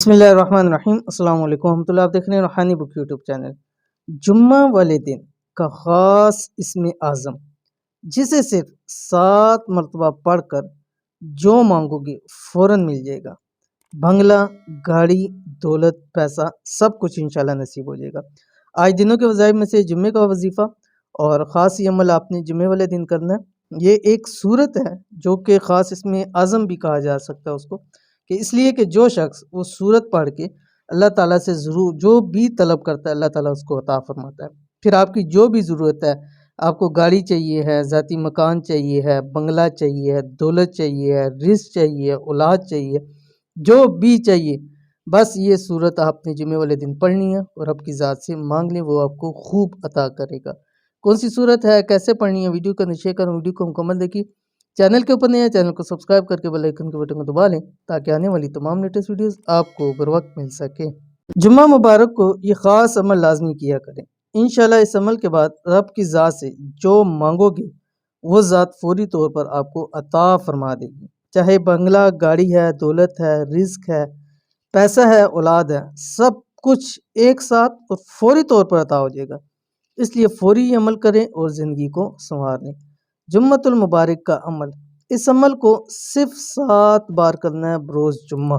بسم اللہ الرحمن الرحیم۔ السلام علیکم ورحمۃ اللہ۔ آپ دیکھ رہے ہیں روحانی بک یوٹیوب چینل۔ جمعہ والے دن کا خاص اسم اعظم جسے صرف 7 مرتبہ پڑھ کر جو مانگو گے فوراً مل جائے گا۔ بنگلہ، گاڑی، دولت، پیسہ سب کچھ انشاءاللہ نصیب ہو جائے گا۔ آج دنوں کے وظائف میں سے جمعے کا وظیفہ اور خاص یہ عمل آپ نے جمعے والے دن کرنا ہے۔ یہ ایک صورت ہے جو کہ خاص اسم اعظم بھی کہا جا سکتا ہے اس کو، کہ اس لیے کہ جو شخص وہ صورت پڑھ کے اللہ تعالیٰ سے ضرور جو بھی طلب کرتا ہے اللہ تعالیٰ اس کو عطا فرماتا ہے۔ پھر آپ کی جو بھی ضرورت ہے، آپ کو گاڑی چاہیے ہے، ذاتی مکان چاہیے ہے، بنگلہ چاہیے ہے، دولت چاہیے ہے، رزق چاہیے ہے، اولاد چاہیے، جو بھی چاہیے، بس یہ صورت آپ نے جمعے والے دن پڑھنی ہے اور رب کی ذات سے مانگ لیں، وہ آپ کو خوب عطا کرے گا۔ کون سی صورت ہے، کیسے پڑھنی ہے، ویڈیو کا شیئر کریں، ویڈیو کو مکمل دیکھیے۔ چینل کے اوپر نہیں ہے، چینل کو سبسکرائب کر کے بیل آئیکن کے بٹن کو دبا لیں تاکہ آنے والی تمام لیٹسٹ ویڈیوز آپ کو بر وقت مل سکے۔ جمعہ مبارک کو یہ خاص عمل لازمی کیا کریں۔ انشاءاللہ اس عمل کے بعد رب کی ذات سے جو مانگو گے وہ ذات فوری طور پر آپ کو عطا فرما دے گی، چاہے بنگلہ، گاڑی ہے، دولت ہے، رزق ہے، پیسہ ہے، اولاد ہے، سب کچھ ایک ساتھ اور فوری طور پر عطا ہو جائے گا۔ اس لیے فوری عمل کریں اور زندگی کو سنوار لیں۔ جمعۃ المبارک کا عمل، اس عمل کو صرف 7 بار کرنا ہے بروز جمعہ۔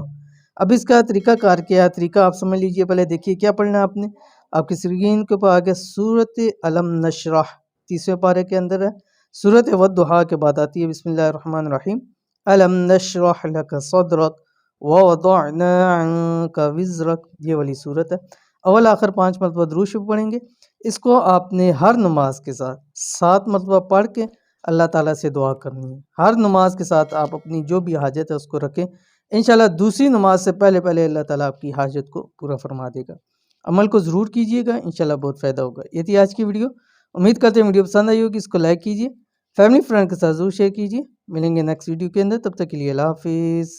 اب اس کا طریقہ کار کیا ہے، طریقہ آپ سمجھ لیجئے۔ پہلے دیکھیے کیا پڑھنا ہے آپ نے، آپ کی اسکرین کے اوپر آگے سورۃ علم نشرح 30ویں پارے کے اندر ہے۔ سورۃ والضحیٰ کے بعد آتی ہے بسم اللہ الرحمن الرحیم، علم نشرح لک صدرک ووضعنا عنک وزرک، یہ والی صورت ہے۔ اول آخر 5 مرتبہ درود شریف پڑھیں گے۔ اس کو آپ نے ہر نماز کے ساتھ 7 مرتبہ پڑھ کے اللہ تعالیٰ سے دعا کرنی ہے۔ ہر نماز کے ساتھ آپ اپنی جو بھی حاجت ہے اس کو رکھیں، انشاءاللہ دوسری نماز سے پہلے اللہ تعالیٰ آپ کی حاجت کو پورا فرما دے گا۔ عمل کو ضرور کیجئے گا، انشاءاللہ بہت فائدہ ہوگا۔ یہ تھی آج کی ویڈیو، امید کرتے ہیں ویڈیو پسند آئی ہوگی۔ اس کو لائک کیجئے، فیملی فرینڈ کے ساتھ ضرور شیئر کیجئے۔ ملیں گے نیکسٹ ویڈیو کے اندر، تب تک کے لیے اللہ حافظ۔